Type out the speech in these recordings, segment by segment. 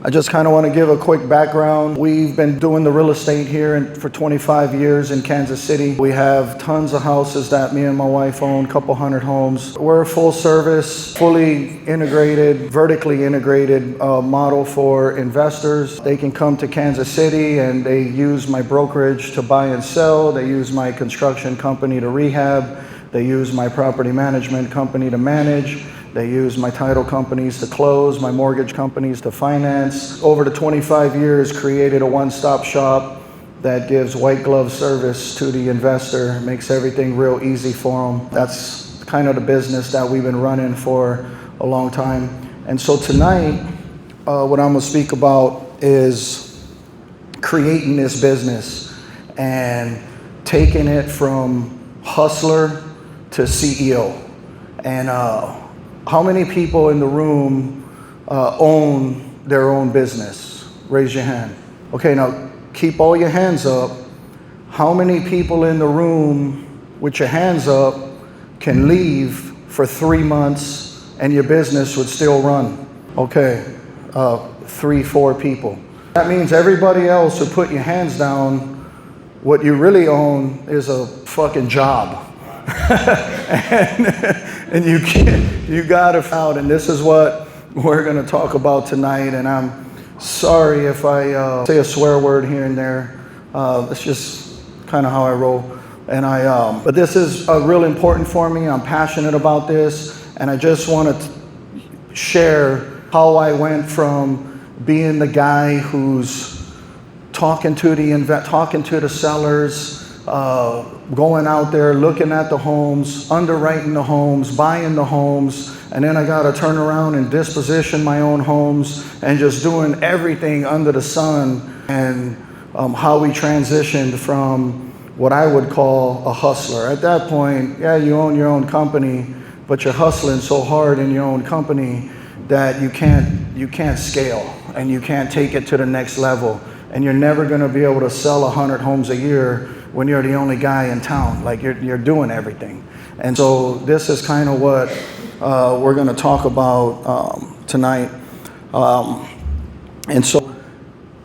I just kind of want to give a quick background. We've been doing the real estate here for 25 years in Kansas City. We have tons of houses that me and my wife own, a couple hundred homes. We're a full service, fully integrated, vertically integrated model for investors. They can come to Kansas City and they use my brokerage to buy and sell. They use my construction company to rehab. They use my property management company to manage. They use my title companies to close, my mortgage companies to finance. Over the 25 years, created a one-stop shop that gives white glove service to the investor, makes everything real easy for them. That's kind of the business that we've been running for a long time. And so tonight, what I'm gonna speak about is creating this business and taking it from hustler to CEO. And how many people in the room own their own business? Raise your hand. Okay, now keep all your hands up. How many people in the room with your hands up can leave for 3 months and your business would still run? Okay, 3, 4 people. That means everybody else who put your hands down, what you really own is a fucking job. and you gotta out, and this is what we're gonna talk about tonight. And I'm sorry if I say a swear word here and there. It's just kind of how I roll. And but this is real important for me. I'm passionate about this, and I just want to share how I went from being the guy who's talking to the sellers. Going out there, looking at the homes, underwriting the homes, buying the homes, and then I got to turn around and disposition my own homes and just doing everything under the sun. And how we transitioned from what I would call a hustler. At that point, yeah, you own your own company, but you're hustling so hard in your own company that you can't scale and you can't take it to the next level. And you're never going to be able to sell 100 homes a year when you're the only guy in town. Like you're doing everything. And so this is kind of what we're going to talk about tonight. And so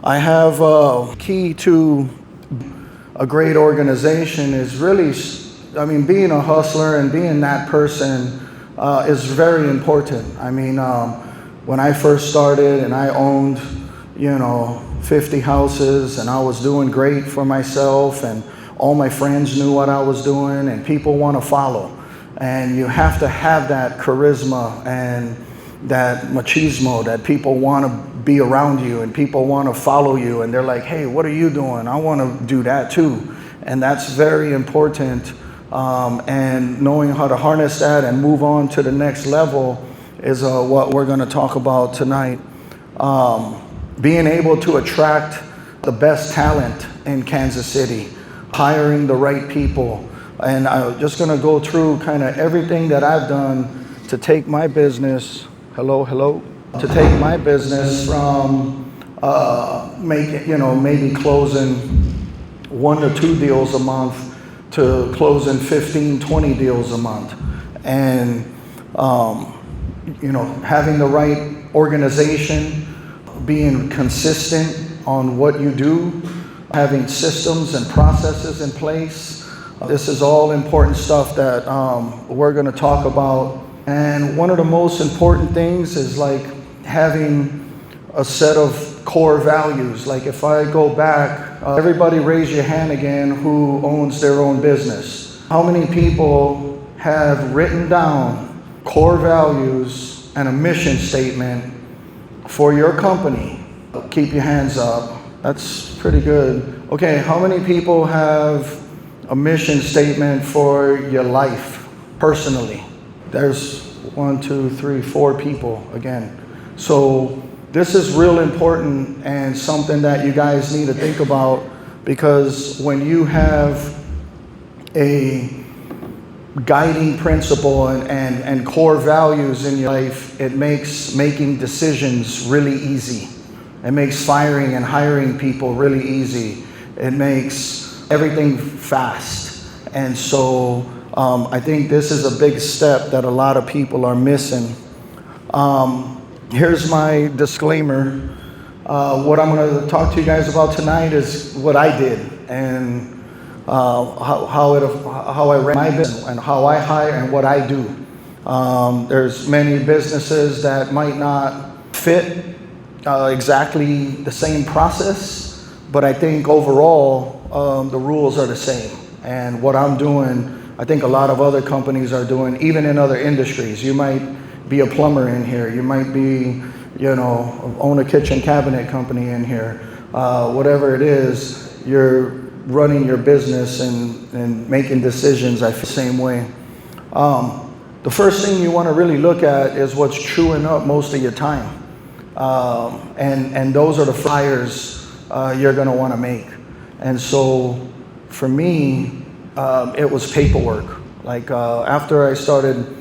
I have a key to a great organization is really, being a hustler and being that person is very important. When I first started and I owned, 50 houses, and I was doing great for myself, and all my friends knew what I was doing, and people want to follow. And you have to have that charisma and that machismo that people want to be around you and people want to follow you, and they're like, hey, what are you doing? I want to do that too. And that's very important. And knowing how to harness that and move on to the next level is what we're going to talk about tonight. Being able to attract the best talent in Kansas City, hiring the right people. And I'm just gonna go through kind of everything that I've done to take my business, to take my business from maybe closing 1 to 2 deals a month to closing 15, 20 deals a month. And, having the right organization, being consistent on what you do, having systems and processes in place. This is all important stuff that we're going to talk about. And one of the most important things is like having a set of core values. Like if I go back, everybody raise your hand again who owns their own business. How many people have written down core values and a mission statement for your company? Keep your hands up. That's pretty good. Okay, how many people have a mission statement for your life personally? There's 1, 2, 3, 4 people again. So this is real important and something that you guys need to think about, because when you have a guiding principle and core values in your life, it makes making decisions really easy. It makes firing and hiring people really easy. It makes everything fast. And so I think this is a big step that a lot of people are missing. Here's my disclaimer. What I'm going to talk to you guys about tonight is what I did and how I ran my business and how I hire and what I do. There's many businesses that might not fit exactly the same process, but I think overall the rules are the same. And what I'm doing, I think a lot of other companies are doing, even in other industries. You might be a plumber in here. You might be, own a kitchen cabinet company in here. Whatever it is, you're running your business and making decisions, I feel the same way. The first thing you want to really look at is what's chewing up most of your time. And those are the fires you're going to want to make. And so for me, it was paperwork. Like after I started,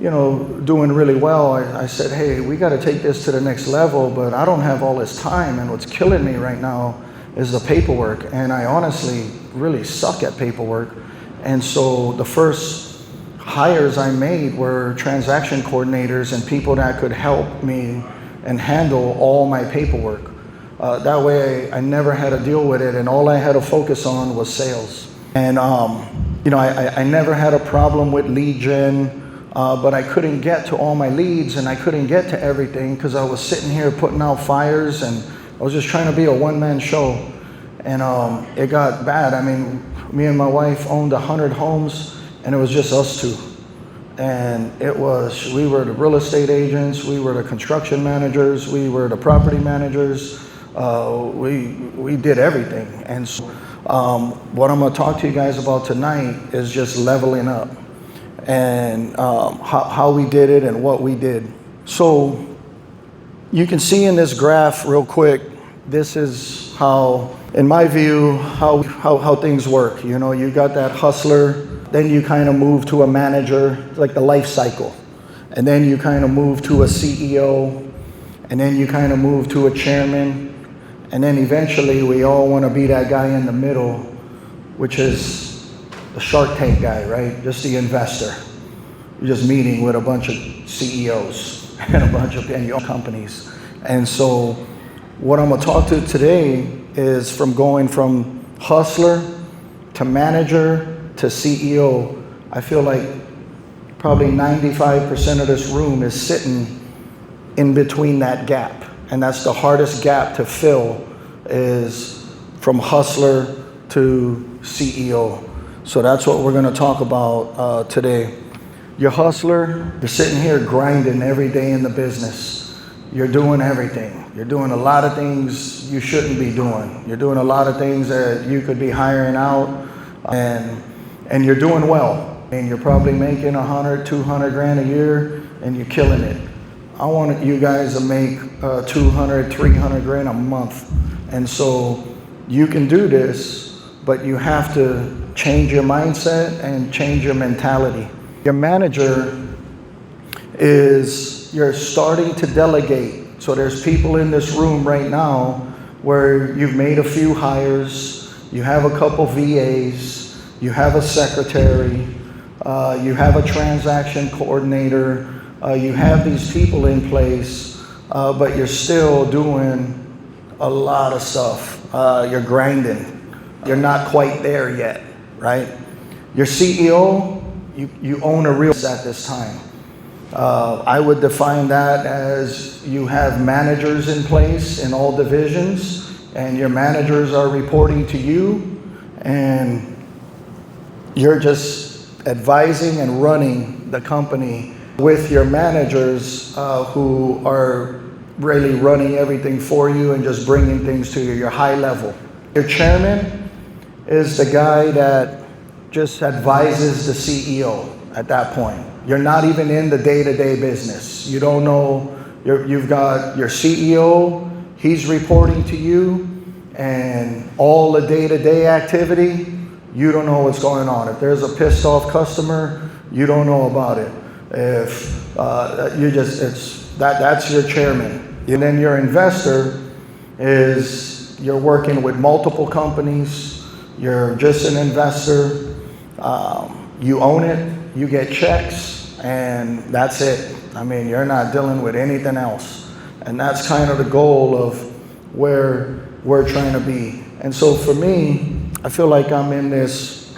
doing really well, I said, hey, we got to take this to the next level, but I don't have all this time, and what's killing me right now is the paperwork. And I honestly really suck at paperwork. And so the first hires I made were transaction coordinators and people that could help me and handle all my paperwork. That way I never had to deal with it, and all I had to focus on was sales. And I never had a problem with lead gen, but I couldn't get to all my leads, and I couldn't get to everything because I was sitting here putting out fires, and I was just trying to be a one-man show. And it got bad. I mean, me and my wife owned 100 homes, and it was just us two. And we were the real estate agents, we were the construction managers, we were the property managers, we did everything. And so what I'm going to talk to you guys about tonight is just leveling up and how we did it and what we did. So you can see in this graph real quick, this is how, in my view, how things work. You got that hustler, then you kind of move to a manager, like the life cycle. And then you kind of move to a CEO, and then you kind of move to a chairman. And then eventually we all want to be that guy in the middle, which is the Shark Tank guy, right? Just the investor. You're just meeting with a bunch of CEOs and a bunch of companies. And so what I'm going to talk to today is from going from hustler to manager to CEO. I feel like probably 95% of this room is sitting in between that gap. And that's the hardest gap to fill, is from hustler to CEO. So that's what we're going to talk about today. You're hustler, you're sitting here grinding every day in the business. You're doing everything. You're doing a lot of things you shouldn't be doing. You're doing a lot of things that you could be hiring out, and you're doing well. And you're probably making 100, 200 grand a year, and you're killing it. I want you guys to make 200, 300 grand a month. And so you can do this, but you have to change your mindset and change your mentality. Your manager is, you're starting to delegate. So there's people in this room right now where you've made a few hires, you have a couple VAs, you have a secretary, you have a transaction coordinator, you have these people in place, but you're still doing a lot of stuff. You're grinding. You're not quite there yet, right? Your CEO, you own a real estate at this time. I would define that as you have managers in place in all divisions, and your managers are reporting to you, and you're just advising and running the company with your managers who are really running everything for you and just bringing things to you, your high level. Your chairman is the guy that just advises the CEO at that point. You're not even in the day-to-day business. You don't know, you've got your CEO, he's reporting to you, and all the day-to-day activity, you don't know what's going on. If there's a pissed off customer, you don't know about it. If that's your chairman. And then your investor is, you're working with multiple companies, you're just an investor, you own it, you get checks, and that's it. I mean, you're not dealing with anything else. And that's kind of the goal of where we're trying to be. And so for me, I feel like I'm in this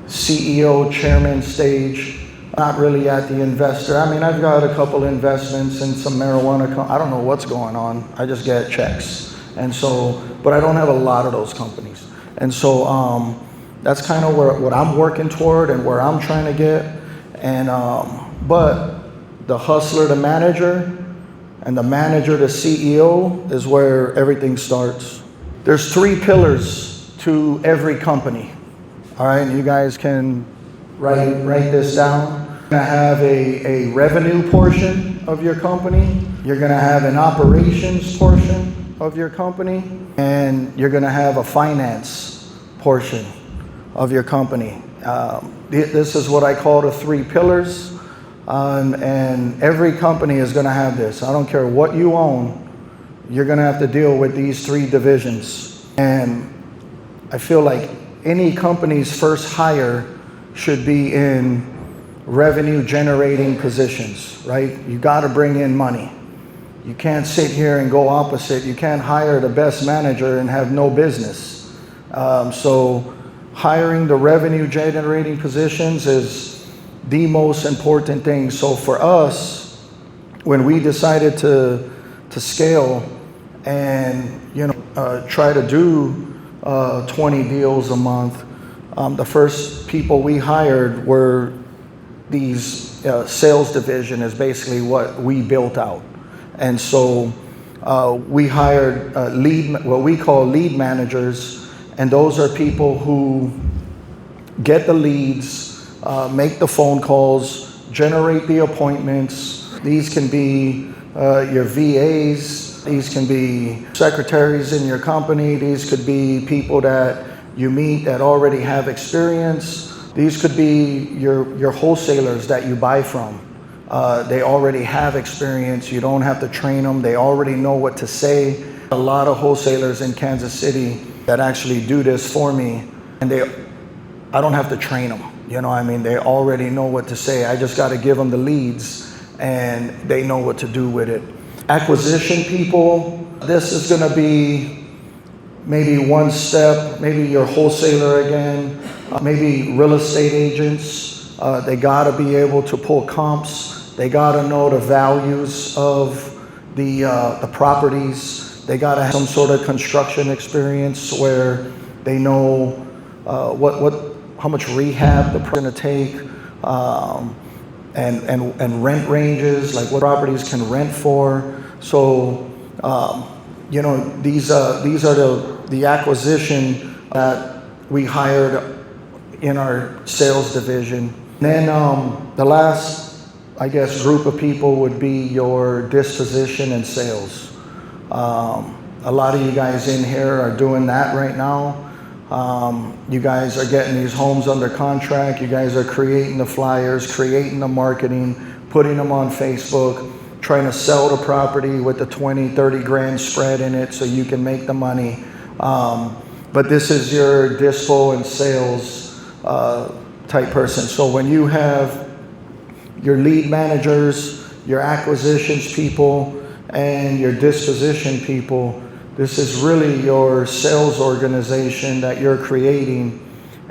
CEO chairman stage, not really at the investor. I mean, I've got a couple investments in some marijuana. I don't know what's going on. I just get checks. And so, but I don't have a lot of those companies. And so that's kind of what I'm working toward and where I'm trying to get. And but the hustler to manager and the manager to CEO is where everything starts. There's 3 pillars to every company. All right, you guys can write this down. You're gonna have a revenue portion of your company. You're gonna have an operations portion of your company, and you're gonna have a finance portion of your company. This is what I call the 3 pillars, and every company is gonna have this. I don't care what you own, you're gonna have to deal with these 3 divisions. And I feel like any company's first hire should be in revenue generating positions, right? You gotta bring in money. You can't sit here and go opposite. You can't hire the best manager and have no business. So hiring the revenue generating positions is the most important thing. So for us, when we decided to scale and try to do 20 deals a month, the first people we hired were these sales division is basically what we built out. And so we hired what we call lead managers, and those are people who get the leads, make the phone calls, generate the appointments. These can be your VAs, these can be secretaries in your company, these could be people that you meet that already have experience. These could be your wholesalers that you buy from. They already have experience. You don't have to train them. They already know what to say. A lot of wholesalers in Kansas City that actually do this for me, and I don't have to train them. You know what I mean? They already know what to say. I just got to give them the leads, and they know what to do with it. Acquisition people, this is going to be maybe one step, maybe your wholesaler again, maybe real estate agents. They gotta be able to pull comps. They gotta know the values of the properties. They gotta have some sort of construction experience where they know how much rehab the property gonna take, and rent ranges, like what properties can rent for. So these are the acquisition that we hired in our sales division. Then the last, I guess, group of people would be your disposition and sales. A lot of you guys in here are doing that right now. You guys are getting these homes under contract. You guys are creating the flyers, creating the marketing, putting them on Facebook, trying to sell the property with the 20, 30 grand spread in it so you can make the money. But this is your dispo and sales type person. So when you have your lead managers, your acquisitions people, and your disposition people, this is really your sales organization that you're creating.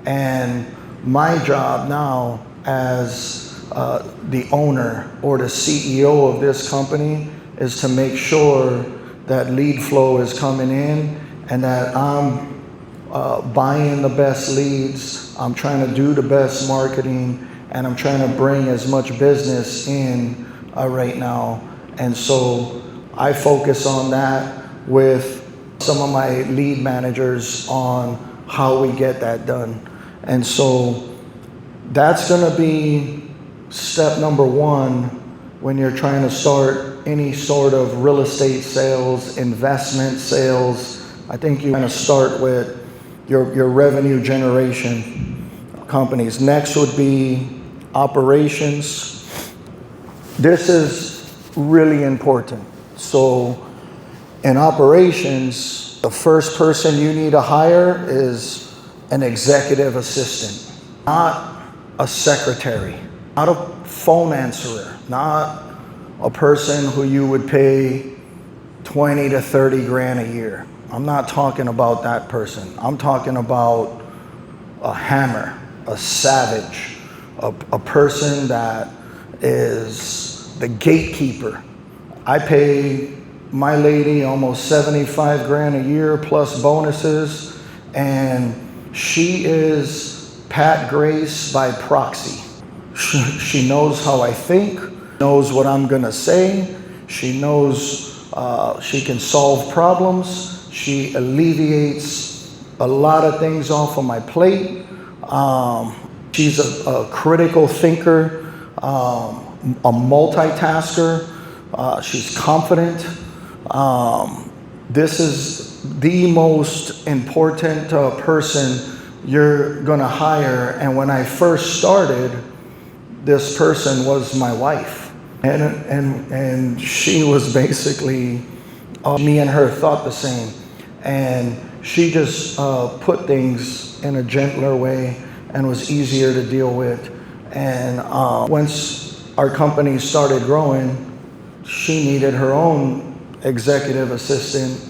And my job now as the owner or the CEO of this company is to make sure that lead flow is coming in and that I'm buying the best leads, I'm trying to do the best marketing, and I'm trying to bring as much business in right now. And so I focus on that with some of my lead managers on how we get that done. And so that's going to be step number 1 when you're trying to start any sort of real estate sales, investment sales. I think you want to start with your revenue generation companies. Next would be operations. This is really important. So in operations, the first person you need to hire is an executive assistant, not a secretary, not a phone answerer, not a person who you would pay 20 to 30 grand a year. I'm not talking about that person. I'm talking about a hammer, a savage, a person that is the gatekeeper. I pay my lady almost 75 grand a year plus bonuses, and she is Pat Grace by proxy. She knows how I think, knows what I'm gonna say. She knows she can solve problems. She alleviates a lot of things off of my plate. She's a critical thinker, a multitasker. She's confident. This is the most important person you're gonna hire. And when I first started, this person was my wife. And she was basically, me and her thought the same. And she just put things in a gentler way and was easier to deal with. And once our company started growing, she needed her own executive assistant.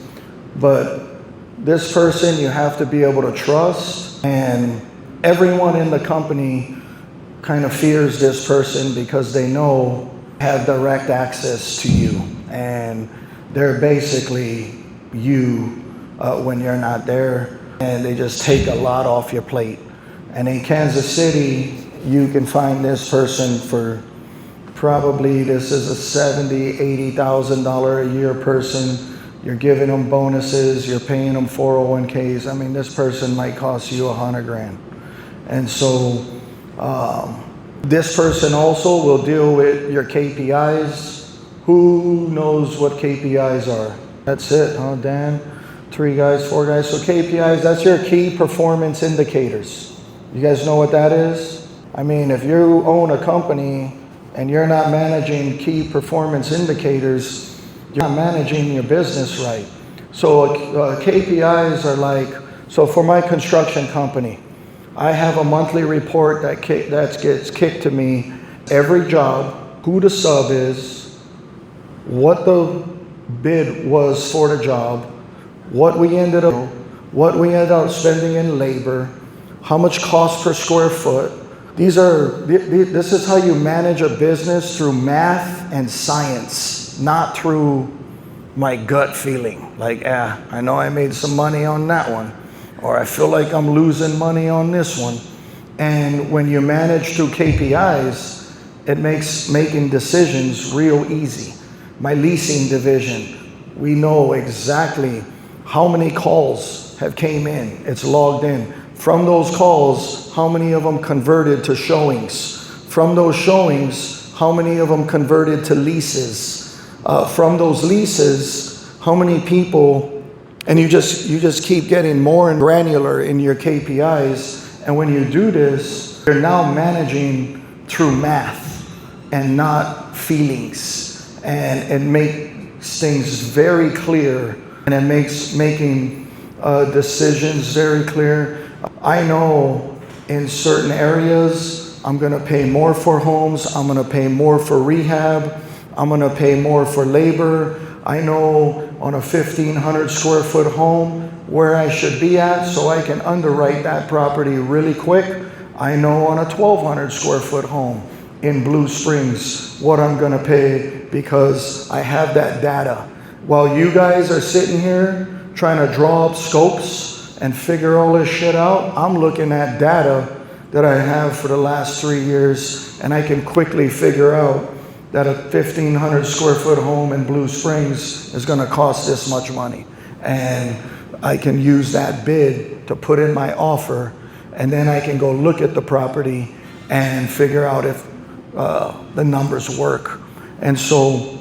But this person you have to be able to trust, and everyone in the company kind of fears this person because they know have direct access to you, and they're basically you when you're not there, and they just take a lot off your plate. And in Kansas City, you can find this person for probably, this is a $70,000, $80,000 a year person. You're giving them bonuses, you're paying them 401ks. I mean, this person might cost you 100 grand. And so this person also will deal with your KPIs. Who knows what KPIs are? That's it, huh, Dan? 3 guys, 4 guys. So KPIs, that's your key performance indicators. You guys know what that is? I mean, if you own a company and you're not managing key performance indicators, you're not managing your business right. So KPIs are like, so for my construction company, I have a monthly report that gets kicked to me every job, who the sub is, what the bid was for the job, what we ended up spending in labor, how much cost per square foot. This is how you manage a business, through math and science, not through my gut feeling. Like, I know I made some money on that one, or I feel like I'm losing money on this one. And when you manage through KPIs, it makes making decisions real easy. My leasing division, we know exactly how many calls have came in. It's logged in. From those calls, how many of them converted to showings? From those showings, how many of them converted to leases? From those leases, how many people, and you just keep getting more and granular in your KPIs. And when you do this, you're now managing through math and not feelings. And it makes things very clear, and it makes making decisions very clear. I know in certain areas, I'm gonna pay more for homes, I'm gonna pay more for rehab, I'm gonna pay more for labor. I know on a 1,500 square foot home where I should be at so I can underwrite that property really quick. I know on a 1,200 square foot home in Blue Springs what I'm gonna pay because I have that data. While you guys are sitting here trying to draw up scopes and figure all this shit out, I'm looking at data that I have for the last 3 years, and I can quickly figure out that a 1,500 square foot home in Blue Springs is gonna cost this much money. And I can use that bid to put in my offer, and then I can go look at the property and figure out if the numbers work. And so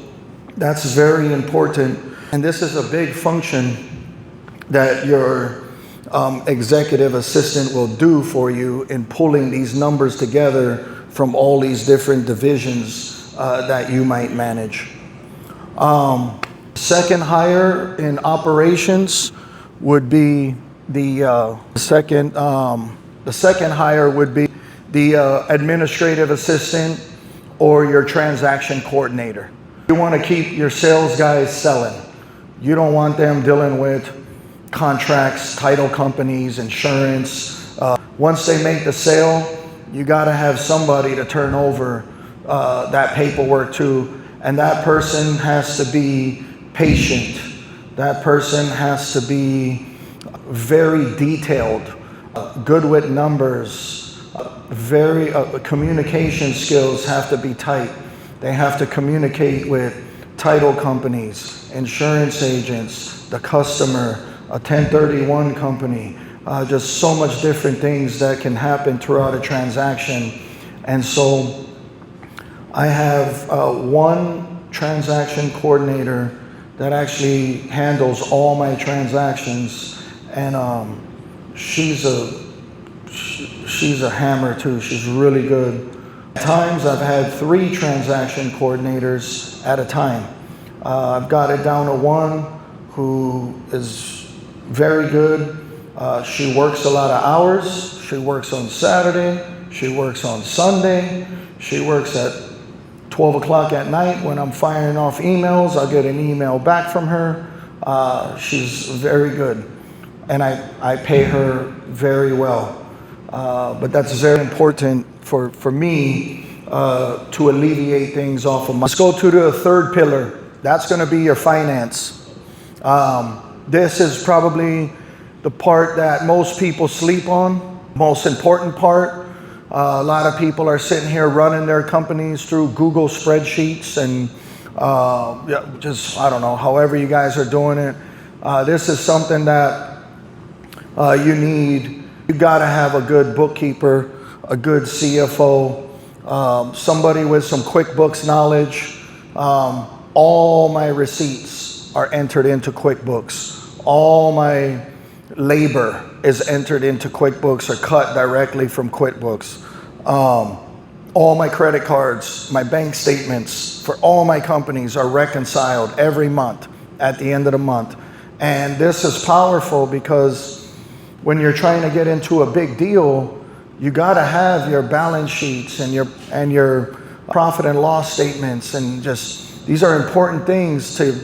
that's very important. And this is a big function that your executive assistant will do for you in pulling these numbers together from all these different divisions that you might manage. Second hire in operations would be the second hire would be the administrative assistant or your transaction coordinator. You want to keep your sales guys selling. You don't want them dealing with contracts, title companies, insurance. Once they make the sale, you got to have somebody to turn over that paperwork to, and that person has to be patient. That person has to be very detailed, good with numbers, very communication skills have to be tight. They have to communicate with title companies, insurance agents, the customer, a 1031 company, just so much different things that can happen throughout a transaction. And so I have one transaction coordinator that actually handles all my transactions, and she's a hammer too. She's really good. At times I've had 3 transaction coordinators at a time. I've got it down to one who is very good. She works a lot of hours. She works on Saturday. She works on Sunday. She works at 12 o'clock at night when I'm firing off emails. I'll get an email back from her. She's very good, and I pay her very well. But that's very important for me to alleviate things off of my. Let's go to the third pillar. That's going to be your finance. This is probably the part that most people sleep on, most important part. A lot of people are sitting here running their companies through Google spreadsheets and just, I don't know, however you guys are doing it. This is something that you need. You got to have a good bookkeeper, a good CFO, somebody with some QuickBooks knowledge. All my receipts are entered into QuickBooks. All my labor is entered into QuickBooks or cut directly from QuickBooks. All my credit cards, my bank statements for all my companies are reconciled every month at the end of the month. And this is powerful because when you're trying to get into a big deal, you got to have your balance sheets and your profit and loss statements, and just these are important things to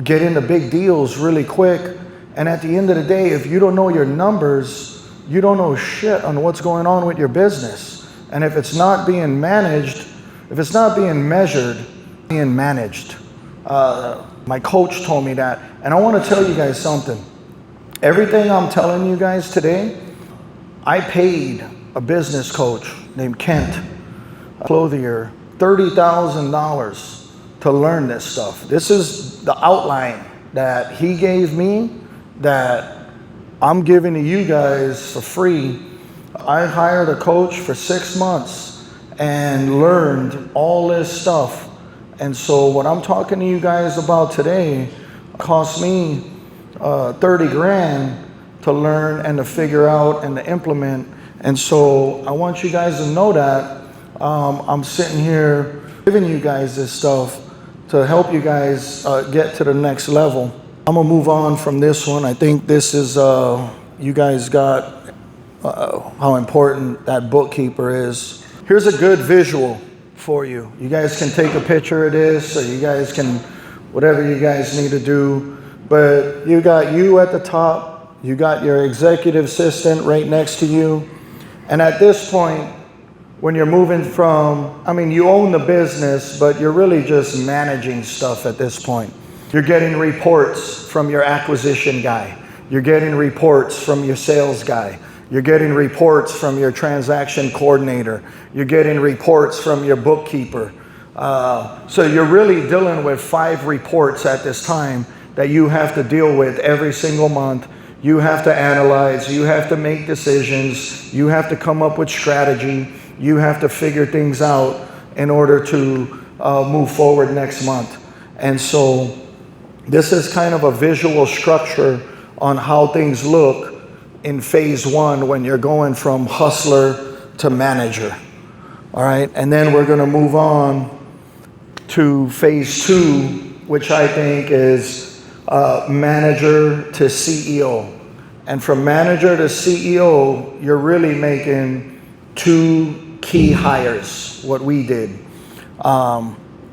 get into big deals really quick. And at the end of the day, if you don't know your numbers, you don't know shit on what's going on with your business. And if it's not being managed, if it's not being measured, being managed. My coach told me that. And I want to tell you guys something. Everything I'm telling you guys today, I paid a business coach named Kent, a clothier, $30,000 to learn this stuff. This is the outline that he gave me that I'm giving to you guys for free. I hired a coach for 6 months and learned all this stuff. And so what I'm talking to you guys about today cost me 30 grand to learn and to figure out and to implement. And so I want you guys to know that I'm sitting here giving you guys this stuff to help you guys get to the next level. I'm gonna move on from this one. I think this is, you guys got how important that bookkeeper is. Here's a good visual for you. You guys can take a picture of this, or you guys can, whatever you guys need to do. But you got you at the top, you got your executive assistant right next to you. And at this point, when you're moving from, I mean, you own the business, but you're really just managing stuff at this point. You're getting reports from your acquisition guy. You're getting reports from your sales guy. You're getting reports from your transaction coordinator. You're getting reports from your bookkeeper. So you're really dealing with 5 reports at this time that you have to deal with every single month. You have to analyze. You have to make decisions. You have to come up with strategy. You have to figure things out in order to move forward next month. And so this is kind of a visual structure on how things look in phase 1 when you're going from hustler to manager. All right, and then we're going to move on to phase 2, which I think is manager to CEO. And from manager to CEO, you're really making 2 key hires, what we did.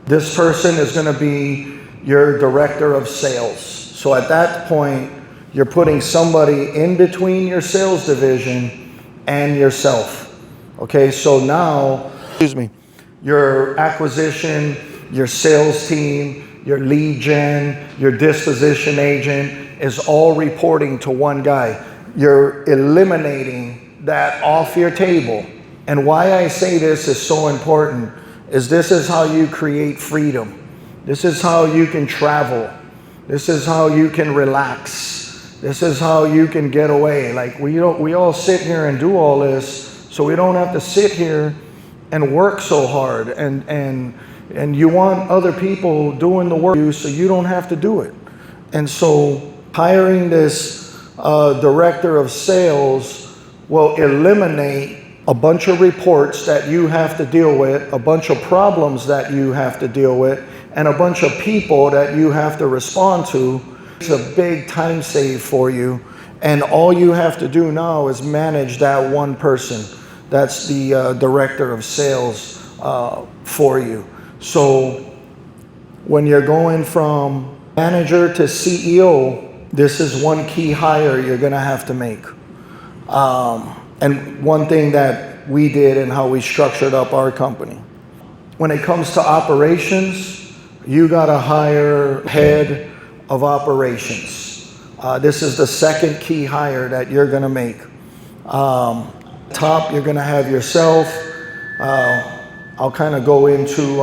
This person is going to be your director of sales. So at that point, you're putting somebody in between your sales division and yourself. Okay, so now, your acquisition, your sales team, your lead gen, your disposition agent is all reporting to one guy. You're eliminating that off your table. And why I say this is so important is this is how you create freedom. This is how you can travel. This is how you can relax. This is how you can get away. Like we all sit here and do all this, so we don't have to sit here and work so hard. And you want other people doing the work for you so you don't have to do it. And so hiring this director of sales will eliminate a bunch of reports that you have to deal with, a bunch of problems that you have to deal with, and a bunch of people that you have to respond to. It's a big time save for you. And all you have to do now is manage that one person. That's the director of sales for you. So when you're going from manager to CEO, this is one key hire you're gonna have to make. And one thing that we did and how we structured up our company. When it comes to operations, you gotta hire head of operations. This is the second key hire that you're gonna make. Top, you're gonna have yourself. I'll kind of go into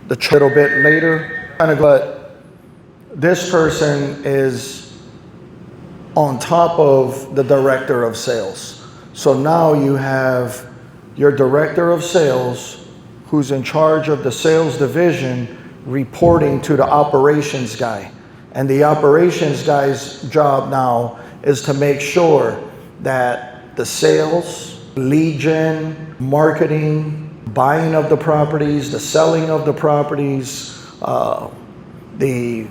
the chart a little bit later. But this person is on top of the director of sales. So now you have your director of sales who's in charge of the sales division reporting to the operations guy. And the operations guy's job now is to make sure that the sales, lead gen, marketing, buying of the properties, the selling of the properties, the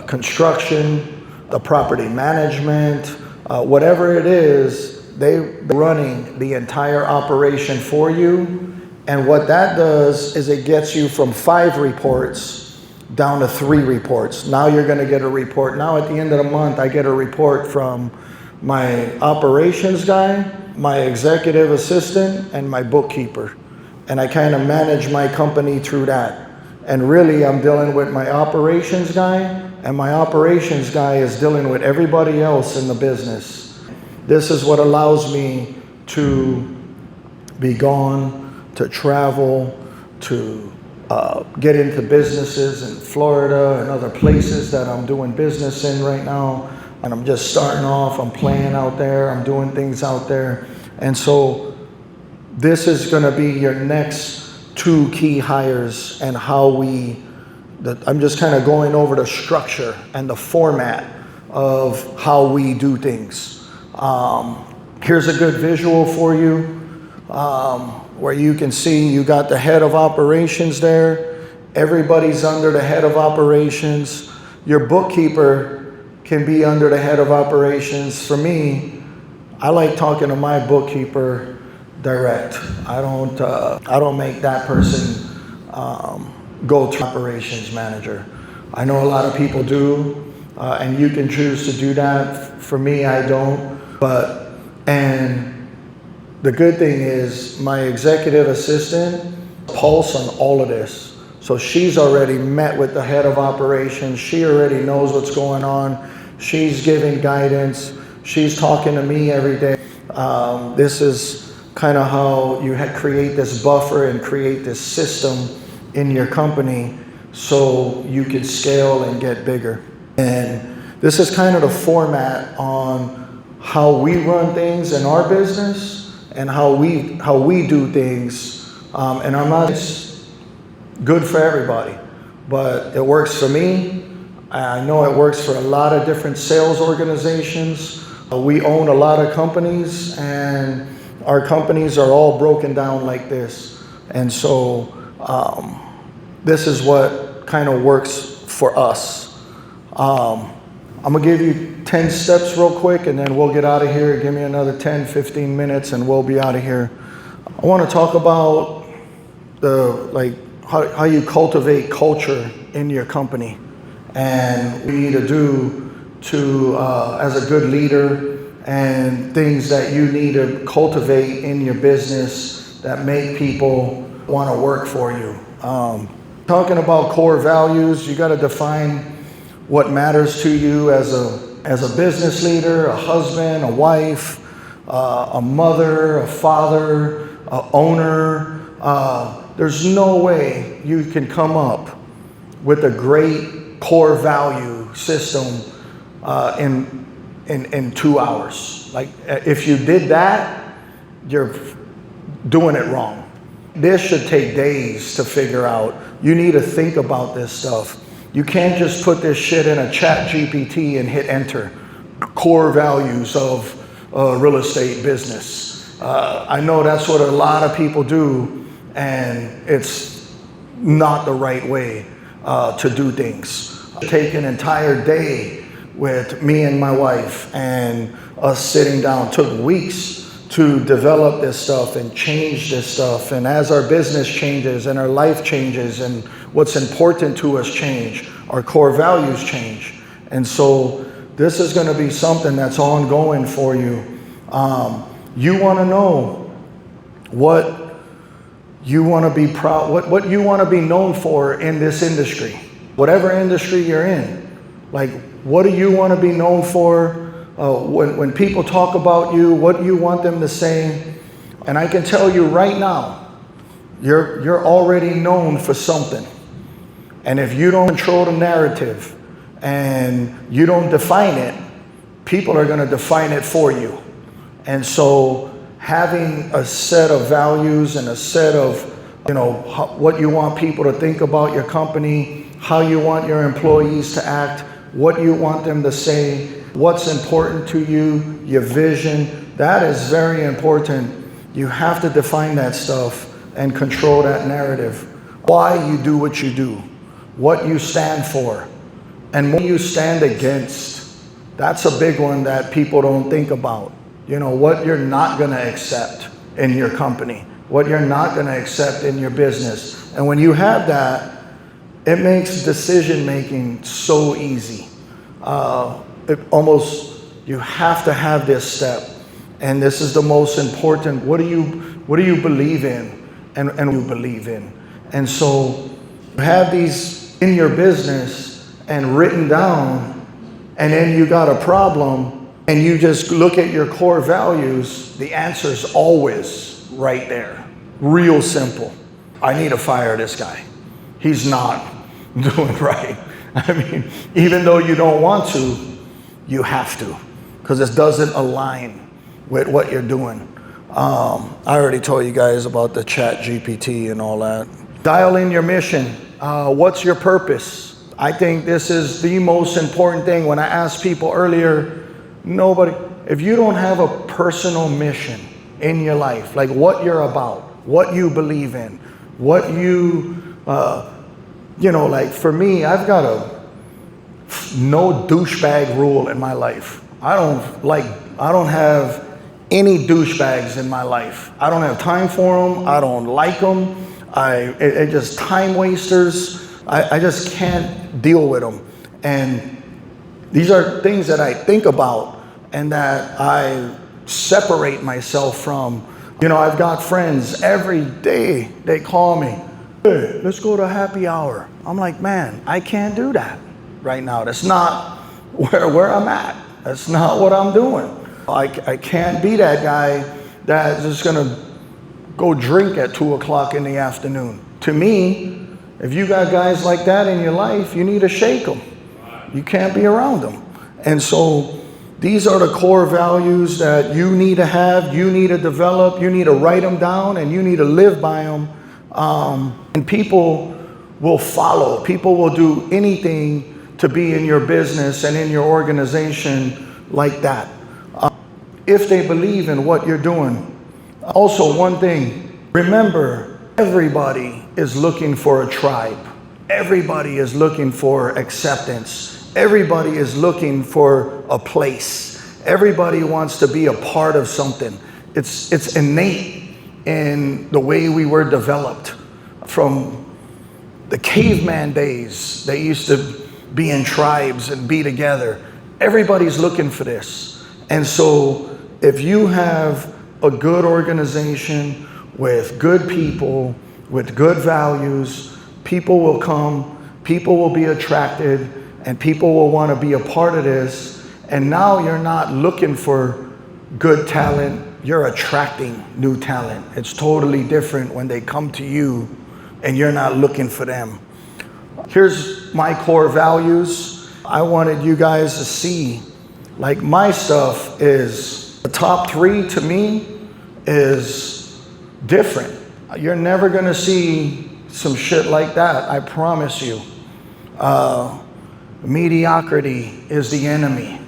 construction, the property management, whatever it is, they're running the entire operation for you. And what that does is it gets you from 5 reports down to 3 reports. Now you're gonna get a report. Now at the end of the month, I get a report from my operations guy, my executive assistant, and my bookkeeper. And I kind of manage my company through that. And really, I'm dealing with my operations guy, and my operations guy is dealing with everybody else in the business. This is what allows me to be gone, to travel, to get into businesses in Florida and other places that I'm doing business in right now. And I'm just starting off, I'm playing out there, I'm doing things out there. And so this is gonna be your next 2 key hires and how I'm just kind of going over the structure and the format of how we do things. Here's a good visual for you where you can see you got the head of operations there. Everybody's under the head of operations. Your bookkeeper can be under the head of operations. For me, I like talking to my bookkeeper direct. I don't make that person go to operations manager. I know a lot of people do, and you can choose to do that. For me, I don't. And the good thing is my executive assistant pulse on all of this. So she's already met with the head of operations. She already knows what's going on. She's giving guidance. She's talking to me every day. This is kind of how you create this buffer and create this system in your company so you can scale and get bigger. And this is kind of the format on how we run things in our business and how we do things. And I'm not good for everybody, but it works for me. I know it works for a lot of different sales organizations. We own a lot of companies, and our companies are all broken down like this. And so this is what kind of works for us. I'm gonna give you 10 steps real quick, and then we'll get out of here. Give me another 10, 15 minutes, and we'll be out of here. I wanna talk about how you cultivate culture in your company. and we need to do to as a good leader, and things that you need to cultivate in your business that make people want to work for you. Talking about core values, you got to define what matters to you as a business leader, a husband, a wife, a mother, a father, a owner. There's no way you can come up with a great core value system in 2 hours. Like, if you did that, you're doing it wrong. This should take days to figure out. You need to think about this stuff. You can't just put this shit in a chat GPT and hit enter. Core values of real estate business. I know that's what a lot of people do, and it's not the right way to do things. Take an entire day with me and my wife and us sitting down. Took weeks to develop this stuff and change this stuff. And as our business changes and our life changes and what's important to us change, our core values change. And so this is going to be something that's ongoing for you. You want to know what you want to be proud, what you want to be known for in this industry, whatever industry you're in. Like, what do you want to be known for? When people talk about you, what do you want them to say? And I can tell you right now, you're already known for something. And if you don't control the narrative and you don't define it, people are going to define it for you. And so having a set of values and a set of, what you want people to think about your company, how you want your employees to act, what you want them to say, what's important to you, your vision, that is very important. You have to define that stuff and control that narrative. Why you do what you do, what you stand for, and what you stand against. That's a big one that people don't think about. What you're not going to accept in your company, what you're not going to accept in your business. And when you have that, it makes decision making so easy. You have to have this step, and this is the most important. What do you believe in, and you believe in? And so have these in your business and written down, and then you got a problem, and you just look at your core values. The answer's always right there. Real simple. I need to fire this guy. He's not doing right. I mean, even though you don't want to, you have to, because it doesn't align with what you're doing. I already told you guys about the chat GPT and all that. Dial in your mission. What's your purpose? I think this is the most important thing. When I asked people earlier, if you don't have a personal mission in your life, like what you're about, what you believe in, what you, like for me, I've got a no douchebag rule in my life. I don't have any douchebags in my life. I don't have time for them. I don't like them. It just time wasters. I just can't deal with them. And these are things that I think about and that I separate myself from. I've got friends every day, they call me, hey, let's go to happy hour. I'm like, man, I can't do that right now. That's not where I'm at. That's not what I'm doing. I can't be that guy that's just gonna go drink at 2 o'clock in the afternoon. To me, if you got guys like that in your life, you need to shake them. You can't be around them. And so these are the core values that you need to have, you need to develop, you need to write them down, and you need to live by them. And people will follow. People will do anything to be in your business and in your organization like that, if they believe in what you're doing. Also, one thing, remember, everybody is looking for a tribe. Everybody is looking for acceptance. Everybody is looking for a place. Everybody wants to be a part of something. It's innate in the way we were developed. From the caveman days, they used to be in tribes and be together. Everybody's looking for this. And so if you have a good organization with good people, with good values, people will come, people will be attracted, and people will want to be a part of this. And now you're not looking for good talent, you're attracting new talent. It's totally different when they come to you and you're not looking for them. Here's my core values. I wanted you guys to see, like, my stuff is, the top 3 to me is different. You're never gonna see some shit like that, I promise you. Mediocrity is the enemy.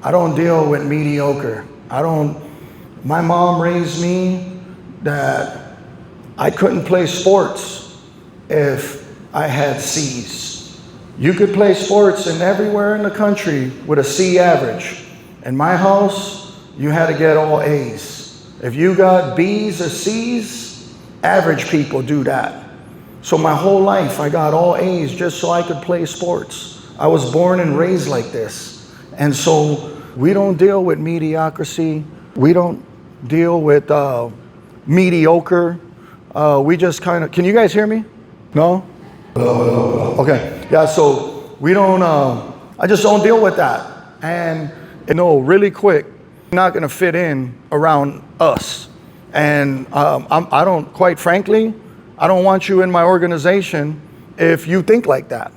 I don't deal with mediocre. My mom raised me that I couldn't play sports if I had C's. You could play sports in everywhere in the country with a C average. In my house, you had to get all A's. If you got B's or C's, average people do that. So my whole life, I got all A's just so I could play sports. I was born and raised like this. And so we don't deal with mediocrity. We don't deal with mediocre. We just kind of, can you guys hear me? No? Okay. Yeah, so we don't, I just don't deal with that. And really quick, not going to fit in around us. And I don't, quite frankly, I don't want you in my organization if you think like that.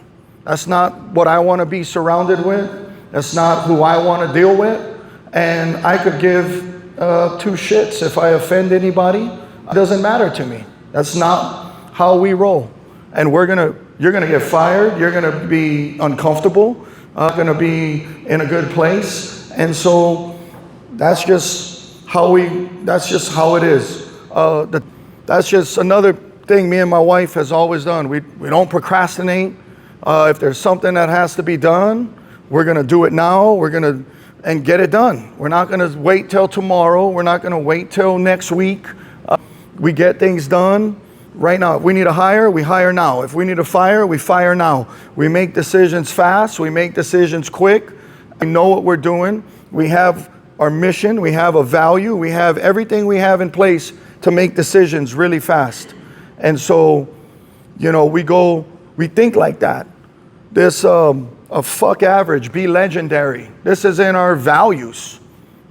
That's not what I want to be surrounded with. That's not who I want to deal with. And I could give 2 shits if I offend anybody. It doesn't matter to me. That's not how we roll. And you're gonna get fired. You're gonna be uncomfortable. Gonna be in a good place. And so that's just how it is. That's just another thing me and my wife has always done. We don't procrastinate. If there's something that has to be done, we're gonna do it now. And get it done. We're not gonna wait till tomorrow. We're not gonna wait till next week. We get things done right now. If we need to hire, we hire now. If we need to fire, we fire now. We make decisions fast. We make decisions quick. We know what we're doing. We have our mission. We have a value. We have everything we have in place to make decisions really fast. And so, we think like that. This, a fuck average, be legendary. This is in our values.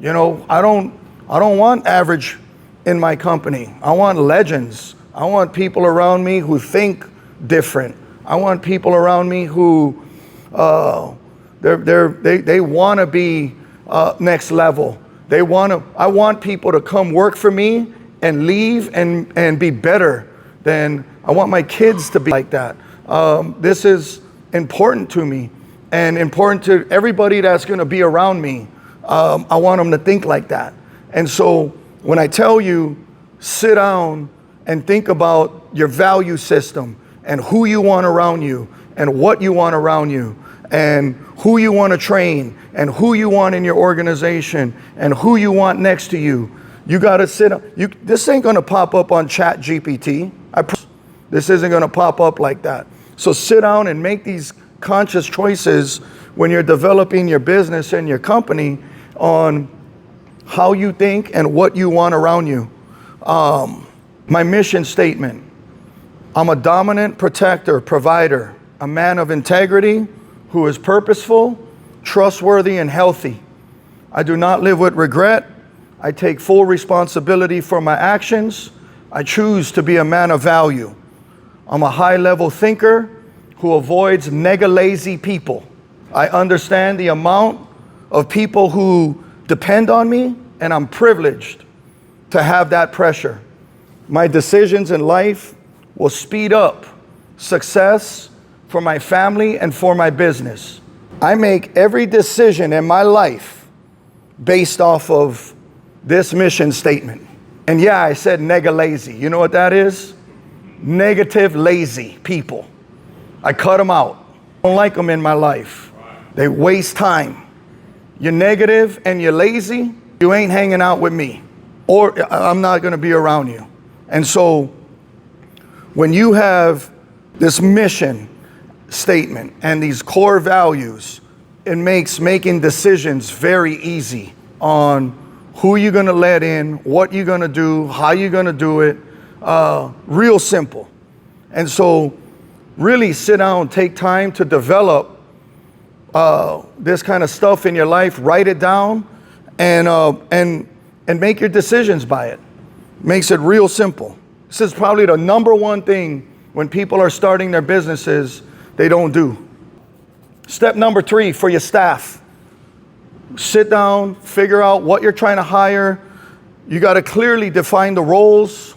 I don't want average in my company. I want legends. I want people around me who think different. I want people around me who they want to be next level. I want people to come work for me and leave and be better than, I want my kids to be like that. This is important to me. And important to everybody that's going to be around me. I want them to think like that. And so when I tell you, sit down and think about your value system and who you want around you and what you want around you and who you want to train and who you want in your organization and who you want next to you, you got to sit. This ain't going to pop up on Chat GPT. This isn't going to pop up like that. So sit down and make these conscious choices when you're developing your business and your company on how you think and what you want around you. My mission statement: I'm a dominant protector, provider, a man of integrity who is purposeful, trustworthy, and healthy. I do not live with regret. I take full responsibility for my actions. I choose to be a man of value. I'm a high-level thinker who avoids lazy people. I understand the amount of people who depend on me, and I'm privileged to have that pressure. My decisions in life will speed up success for my family and for my business. I make every decision in my life based off of this mission statement. And yeah, I said lazy. You know what that is? Negative, lazy people. I cut them out. I don't like them in my life. They waste time. You're negative and you're lazy, you ain't hanging out with me, or I'm not going to be around you. And so when you have this mission statement and these core values, it makes making decisions very easy on who you're gonna let in, what you're gonna do, how you're gonna do it, real simple. And so really sit down, take time to develop this kind of stuff in your life, write it down, and make your decisions by it. Makes it real simple. This is probably the number one thing when people are starting their businesses they don't do. Step number 3 for your staff. Sit down, figure out what you're trying to hire. You got to clearly define the roles,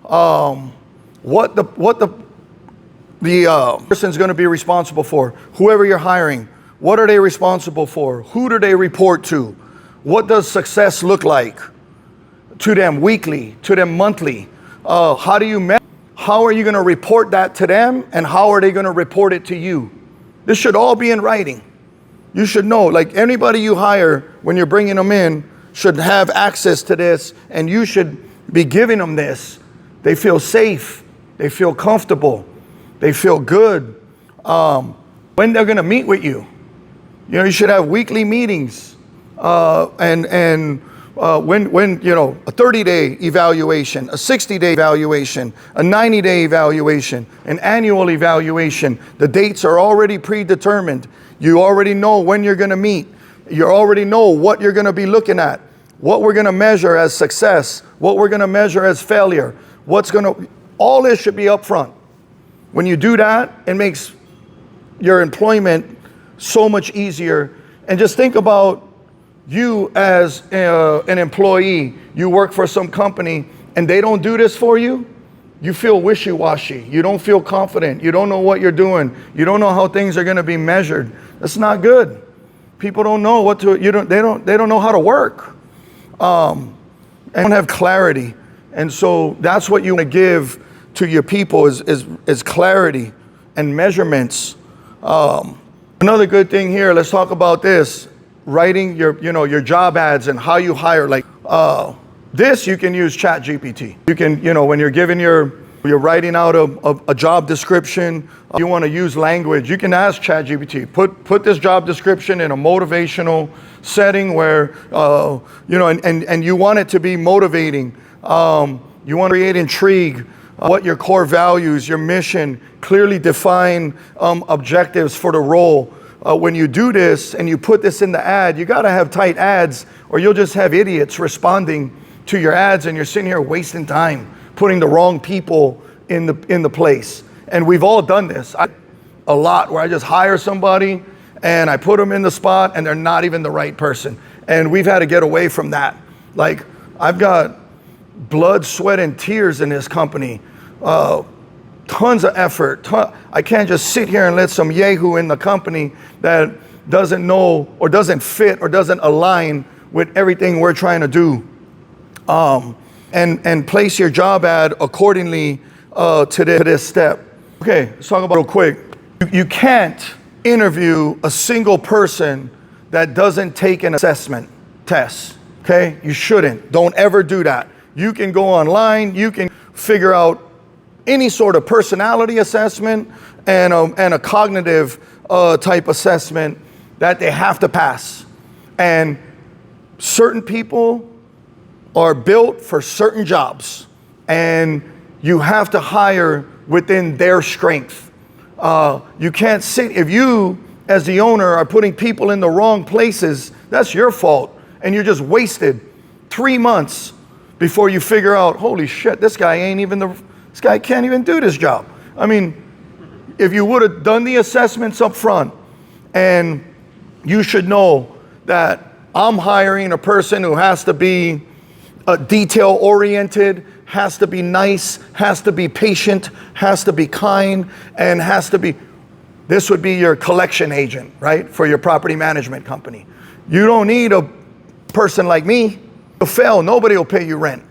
what the person's going to be responsible for. Whoever you're hiring, what are they responsible for? Who do they report to? What does success look like to them weekly, to them monthly? How do you measure? How are you going to report that to them, and how are they going to report it to you? This should all be in writing. You should know, like anybody you hire when you're bringing them in should have access to this, and you should be giving them this. They feel safe, they feel comfortable, they feel good. When they're going to meet with you, you know, you should have weekly meetings, when you know, a 30-day evaluation, a 60-day evaluation, a 90-day evaluation, an annual evaluation. The dates are already predetermined. You already know when you're going to meet. You already know what you're going to be looking at, what we're going to measure as success, what we're going to measure as failure, all this should be up front. When you do that, it makes your employment so much easier. And just think about you as an employee. You work for some company and they don't do this for you. You feel wishy-washy. You don't feel confident. You don't know what you're doing. You don't know how things are going to be measured. That's not good. People don't know what to. They don't know how to work. And don't have clarity. And so that's what you want to give to your people is clarity and measurements. Another good thing here. Let's talk about this. Writing your job ads and how you hire. Like this, you can use ChatGPT. You can, when you're giving you're writing out a job description, you want to use language, you can ask ChatGPT, put this job description in a motivational setting where, and you want it to be motivating. You want to create intrigue, what your core values, your mission, clearly define objectives for the role. When you do this and you put this in the ad, you got to have tight ads or you'll just have idiots responding to your ads and you're sitting here wasting time, putting the wrong people in the place. And we've all done this a lot, where I just hire somebody and I put them in the spot and they're not even the right person. And we've had to get away from that. Like, I've got blood, sweat, and tears in this company. Tons of effort. I can't just sit here and let some yahoo in the company that doesn't know or doesn't fit or doesn't align with everything we're trying to do. And place your job ad accordingly to this step. Okay, let's talk about it real quick. You can't interview a single person that doesn't take an assessment test. Okay, you shouldn't. Don't ever do that. You can go online. You can figure out any sort of personality assessment and a cognitive type assessment that they have to pass. And certain people are built for certain jobs, and you have to hire within their strength. You can't sit, if you as the owner are putting people in the wrong places, that's your fault. And you just wasted 3 months before you figure out, holy shit, this guy can't even do this job. I mean, if you would have done the assessments up front, and you should know that I'm hiring a person who has to be detail oriented, has to be nice, has to be patient, has to be kind, and this would be your collection agent, right? For your property management company. You don't need a person like me. You'll fail, nobody will pay you rent.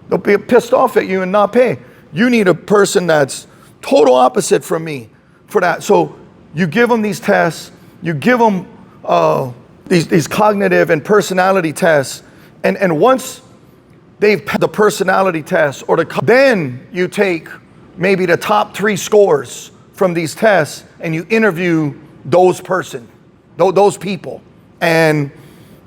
They'll be pissed off at you and not pay. You need a person that's total opposite from me for that. So you give them these tests, you give them these cognitive and personality tests, and once they've passed the personality test then you take maybe the top 3 scores from these tests and you interview those people. And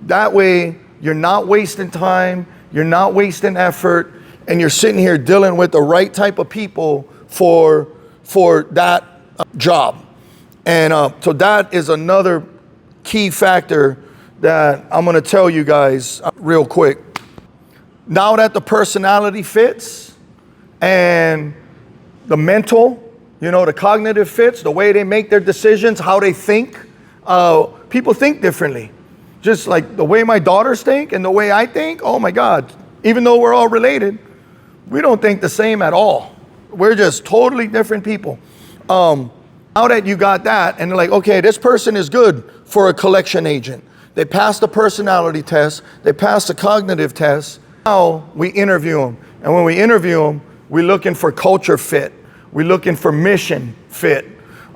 that way you're not wasting time, you're not wasting effort, and you're sitting here dealing with the right type of people for that job. And so that is another key factor that I'm gonna tell you guys real quick. Now that the personality fits and the mental, the cognitive fits, the way they make their decisions, how they think, people think differently. Just like the way my daughters think and the way I think, oh my God, even though we're all related, we don't think the same at all. We're just totally different people. Now that you got that, and they're like, okay, this person is good for a collection agent. They passed the personality test, they passed the cognitive test. Now we interview them. And when we interview them, we're looking for culture fit. We're looking for mission fit.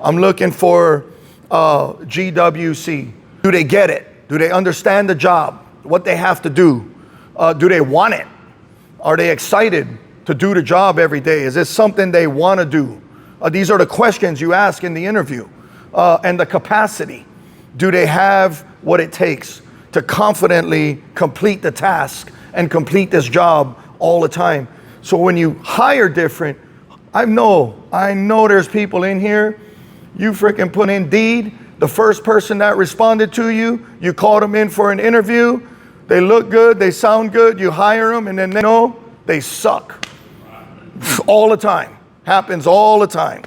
I'm looking for GWC. Do they get it? Do they understand the job? What they have to do? Do they want it? Are they excited to do the job every day? Is this something they want to do? These are the questions you ask in the interview. And the capacity. Do they have what it takes to confidently complete the task and complete this job all the time? So when you hire different, I know there's people in here, you freaking put Indeed, the first person that responded to you, you called them in for an interview, they look good, they sound good, you hire them, and then they suck. All the time. Happens all the time.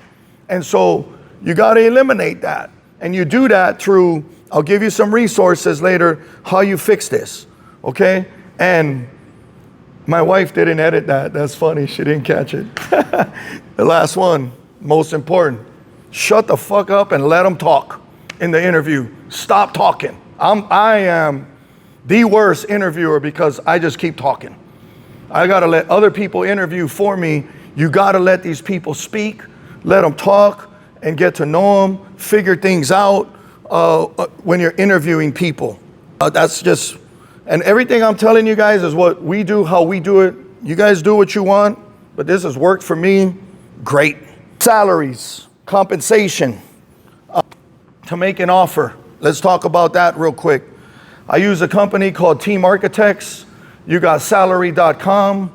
And so you got to eliminate that. And you do that through, I'll give you some resources later, how you fix this. Okay? And my wife didn't edit that. That's funny. She didn't catch it. The last one, most important. Shut the fuck up and let them talk in the interview. Stop talking. I am the worst interviewer because I just keep talking. I got to let other people interview for me. You got to let these people speak, let them talk and get to know them, figure things out when you're interviewing people. That's just, and everything I'm telling you guys is what we do, how we do it. You guys do what you want, but this has worked for me. Great. Salaries, compensation, to make an offer. Let's talk about that real quick. I use a company called Team Architects. You got salary.com,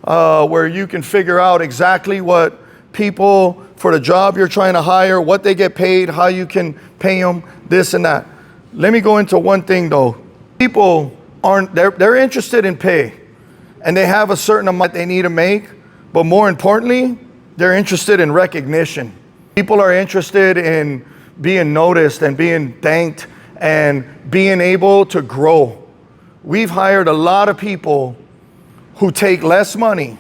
where you can figure out exactly what people for the job you're trying to hire, what they get paid, how you can pay them, this and that. Let me go into one thing though. People they're interested in pay and they have a certain amount they need to make, but more importantly, they're interested in recognition. People are interested in being noticed and being thanked and being able to grow. We've hired a lot of people who take less money,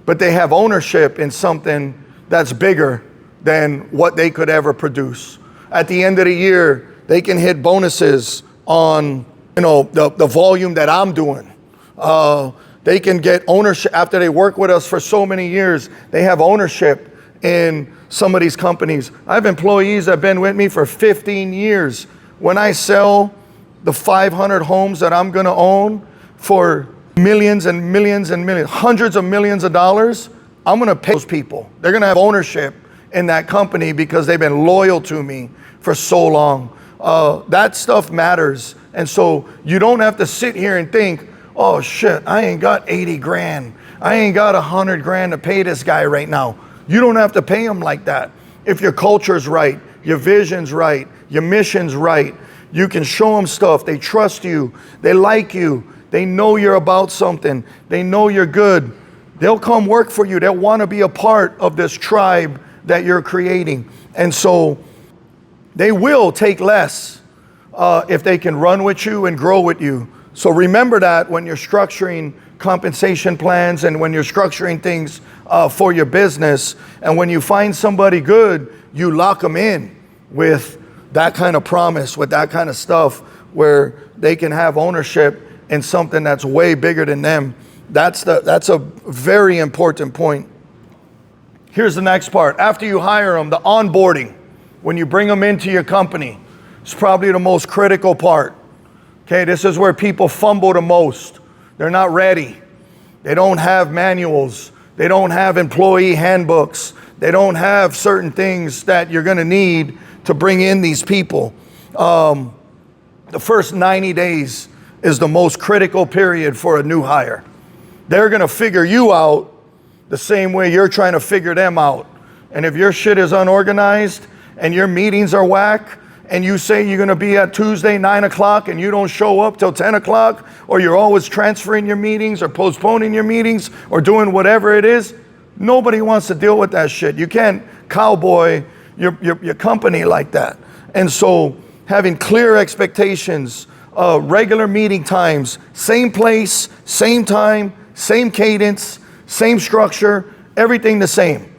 but they have ownership in something that's bigger than what they could ever produce. At the end of the year, they can hit bonuses on the volume that I'm doing. They can get ownership after they work with us for so many years. They have ownership in some of these companies. I have employees that have been with me for 15 years. When I sell the 500 homes that I'm gonna own for millions and millions and millions, hundreds of millions of dollars, I'm gonna pay those people. They're gonna have ownership in that company because they've been loyal to me for so long. That stuff matters. And so you don't have to sit here and think, oh shit, I ain't got 80 grand. I ain't got 100 grand to pay this guy right now. You don't have to pay him like that. If your culture's right, your vision's right, your mission's right, you can show them stuff. They trust you. They like you. They know you're about something. They know you're good. They'll come work for you. They'll want to be a part of this tribe that you're creating. And so they will take less if they can run with you and grow with you. So remember that when you're structuring compensation plans and when you're structuring things for your business. And when you find somebody good, you lock them in with that kind of promise, with that kind of stuff where they can have ownership in something that's way bigger than them. That's a very important point. Here's the next part. After you hire them, the onboarding, when you bring them into your company, is probably the most critical part. Okay, this is where people fumble the most. They're not ready. They don't have manuals. They don't have employee handbooks. They don't have certain things that you're going to need to bring in these people. The first 90 days is the most critical period for a new hire. They're going to figure you out the same way you're trying to figure them out. And if your shit is unorganized and your meetings are whack, and you say you're going to be at Tuesday 9 o'clock and you don't show up till 10 o'clock, or you're always transferring your meetings or postponing your meetings or doing whatever it is, nobody wants to deal with that shit. You can't cowboy your company like that. And so having clear expectations, regular meeting times, same place, same time, same cadence, same structure, everything the same.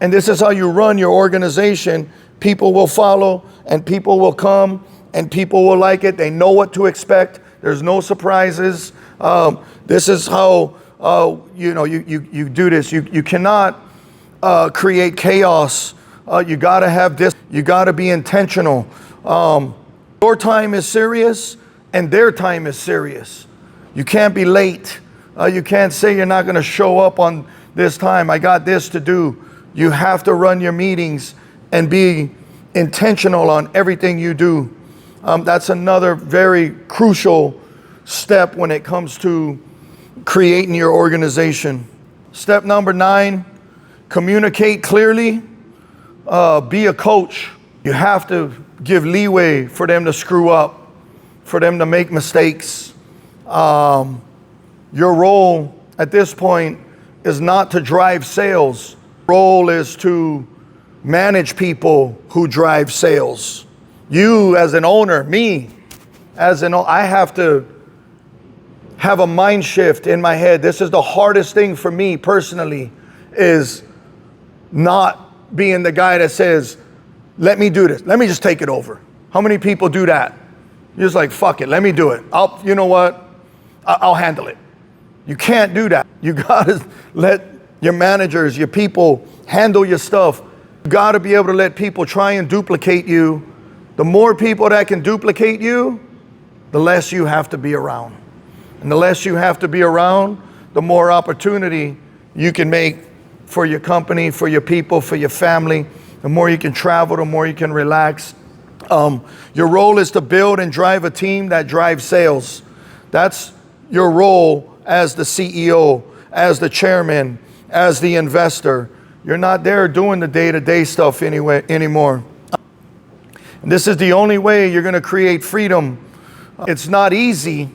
And this is how you run your organization. People will follow and people will come and people will like it. They know what to expect. There's no surprises. This is how you do this. You cannot create chaos. You got to have this. You got to be intentional. Your time is serious and their time is serious. You can't be late. You can't say you're not going to show up on this time. I got this to do. You have to run your meetings and be intentional on everything you do. That's another very crucial step when it comes to creating your organization. Step number 9, communicate clearly. Be a coach. You have to give leeway for them to screw up, for them to make mistakes. Your role at this point is not to drive sales. Your role is to manage people who drive sales. You as an owner, me as an owner, I have to have a mind shift in my head. This is the hardest thing for me personally, is not being the guy that says, let me do this. Let me just take it over. How many people do that? You're just like, fuck it, let me do it. You know what? I'll handle it. You can't do that. You gotta let your managers, your people handle your stuff. You gotta be able to let people try and duplicate you. The more people that can duplicate you, the less you have to be around. And the less you have to be around, the more opportunity you can make for your company, for your people, for your family. The more you can travel, the more you can relax. Your role is to build and drive a team that drives sales. That's your role as the CEO, as the chairman, as the investor. You're not there doing the day-to-day stuff anymore. And this is the only way you're going to create freedom. It's not easy,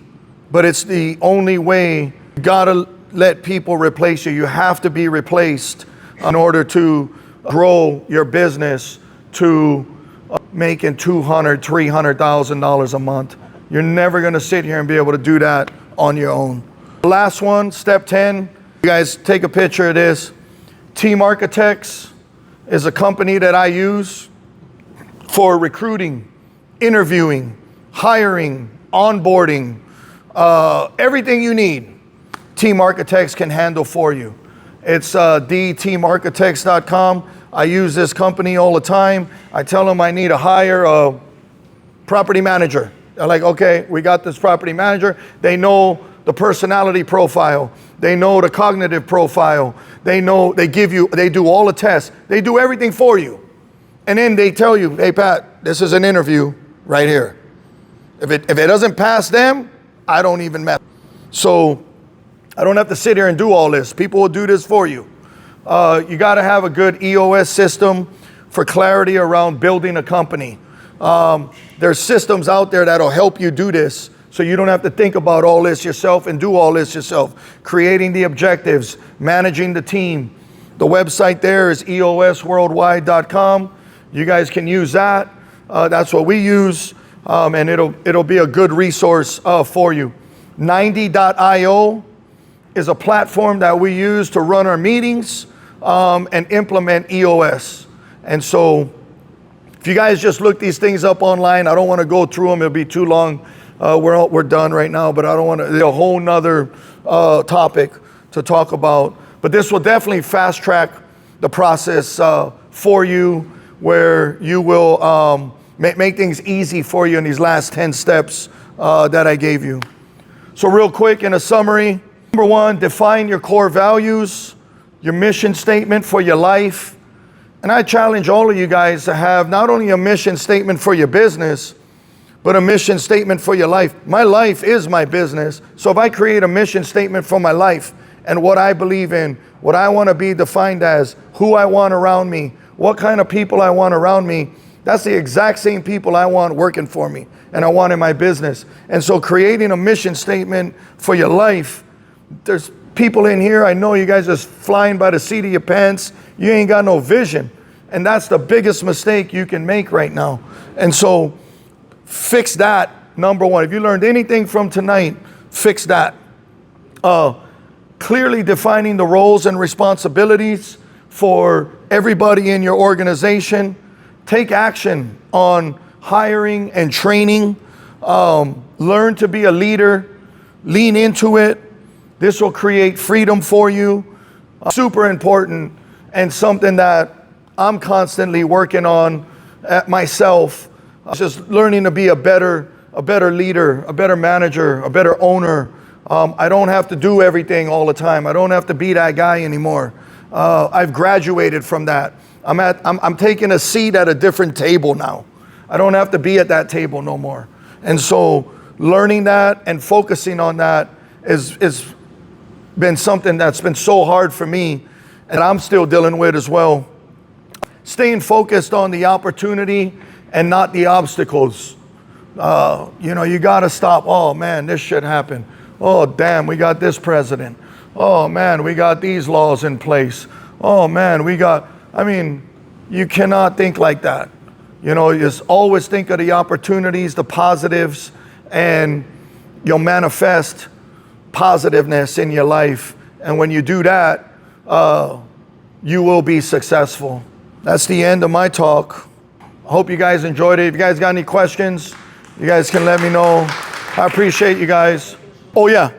but it's the only way. You got to let people replace you. You have to be replaced in order to grow your business to making $200,000, $300,000 a month. You're never going to sit here and be able to do that on your own. The last one, step 10, you guys take a picture of this. Team Architects is a company that I use for recruiting, interviewing, hiring, onboarding, everything you need. Team Architects can handle for you. It's dteamarchitects.com. I use this company all the time. I tell them I need to hire a property manager. They're like, okay, we got this property manager. They know the personality profile. They know the cognitive profile. They know, they do all the tests. They do everything for you. And then they tell you, hey, Pat, this is an interview right here. If it doesn't pass them, I don't even mess. So I don't have to sit here and do all this. People will do this for you. You got to have a good EOS system for clarity around building a company. There's systems out there that'll help you do this, so you don't have to think about all this yourself and do all this yourself. Creating the objectives, managing the team. The website there is eosworldwide.com. You guys can use that. That's what we use, and it'll be a good resource for you. 90.io is a platform that we use to run our meetings and implement EOS. And so if you guys just look these things up online, I don't want to go through them. It'll be too long. We're done right now, but I don't want to, there's a whole nother topic to talk about. But this will definitely fast track the process for you, where you will make things easy for you in these last 10 steps that I gave you. So real quick, in a summary, number 1, define your core values, your mission statement for your life. And I challenge all of you guys to have not only a mission statement for your business, but a mission statement for your life. My life is my business. So if I create a mission statement for my life and what I believe in, what I want to be defined as, who I want around me, what kind of people I want around me, that's the exact same people I want working for me and I want in my business. And so creating a mission statement for your life, there's people in here, I know you guys are flying by the seat of your pants. You ain't got no vision. And that's the biggest mistake you can make right now. And so fix that, number one. If you learned anything from tonight, fix that. Clearly defining the roles and responsibilities for everybody in your organization. Take action on hiring and training. Learn to be a leader. Lean into it. This will create freedom for you. Super important, and something that I'm constantly working on at myself. Just learning to be a better leader, a better manager, a better owner. I don't have to do everything all the time. I don't have to be that guy anymore. I've graduated from that. I'm taking a seat at a different table now. I don't have to be at that table no more. And so learning that and focusing on that is been something that's been so hard for me, and I'm still dealing with as well. Staying focused on the opportunity and not the obstacles. You gotta stop. Oh man, this shit happened. Oh damn, we got this president. Oh man, we got these laws in place. Oh man, you cannot think like that. You just always think of the opportunities, the positives, and you'll manifest positiveness in your life. And when you do that, you will be successful. That's the end of my talk. I hope you guys enjoyed it. If you guys got any questions, you guys can let me know. I appreciate you guys. Oh yeah,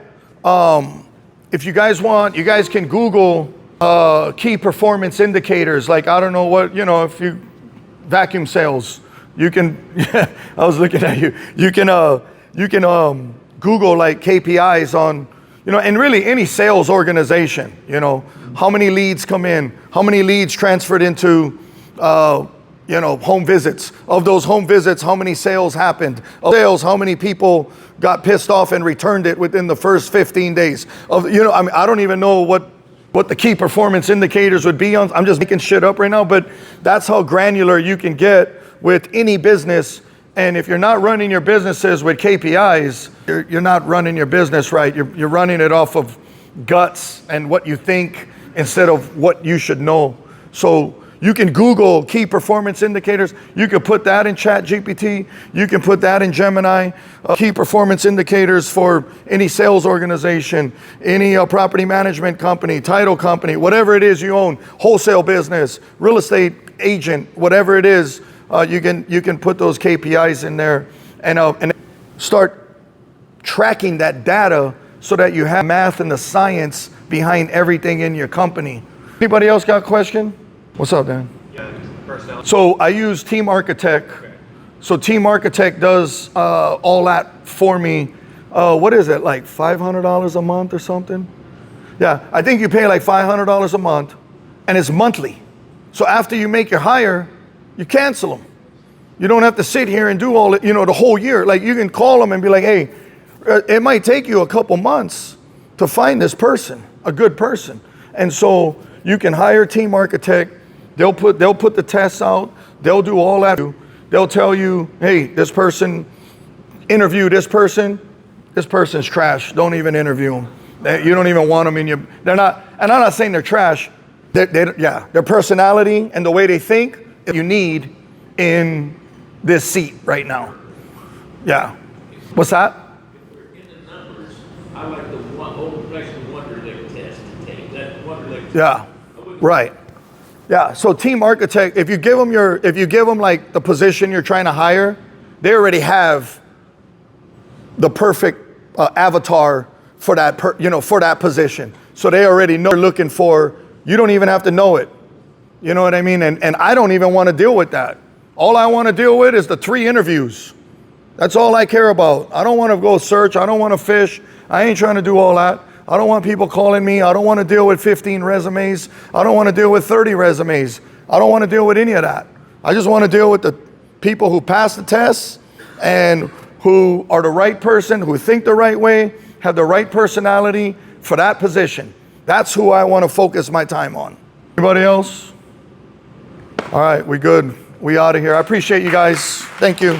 if you guys want, you guys can Google key performance indicators. Like, I don't know what, if you vacuum sales, you can, I was looking at you. You can Google like KPIs on, and really any sales organization, how many leads come in, how many leads transferred into, home visits. Of those home visits, how many sales happened? Of sales, how many people got pissed off and returned it within the first 15 days? I don't even know what the key performance indicators would be on. I'm just making shit up right now, but that's how granular you can get with any business. And if you're not running your businesses with KPIs, you're not running your business right. You're running it off of guts and what you think instead of what you should know. So you can Google key performance indicators. You can put that in ChatGPT. You can put that in Gemini. Key performance indicators for any sales organization, any property management company, title company, whatever it is you own, wholesale business, real estate agent, whatever it is. You can put those KPIs in there and start tracking that data so that you have math and the science behind everything in your company. Anybody else got a question? What's up, Dan? Yeah, personnel. So I use Team Architect. Okay. So Team Architect does all that for me. What is it, like $500 a month or something? Yeah, I think you pay like $500 a month, and it's monthly. So after you make your hire, you cancel them. You don't have to sit here and do all it, the whole year. Like, you can call them and be like, hey, it might take you a couple months to find this person, a good person. And so you can hire Team Architect. They'll put the tests out. They'll do all that. They'll tell you, hey, this person, interview this person. This person's trash. Don't even interview them. You don't even want them in your, they're not, and I'm not saying they're trash. Their personality and the way they think, you need in this seat right now. Yeah. What's that? If we're in the numbers, I like the old fashioned Wonder Lick test to take. That Wonder Lick test. Yeah. Right. Yeah. So Team Architect, if you give them like the position you're trying to hire, they already have the perfect avatar for that for that position. So they already know what they're looking for. You don't even have to know it. You know what I mean? And I don't even want to deal with that. All I want to deal with is the 3 interviews. That's all I care about. I don't want to go search. I don't want to fish. I ain't trying to do all that. I don't want people calling me. I don't want to deal with 15 resumes. I don't want to deal with 30 resumes. I don't want to deal with any of that. I just want to deal with the people who pass the tests and who are the right person, who think the right way, have the right personality for that position. That's who I want to focus my time on. Anybody else? All right, we good. We out of here. I appreciate you guys. Thank you.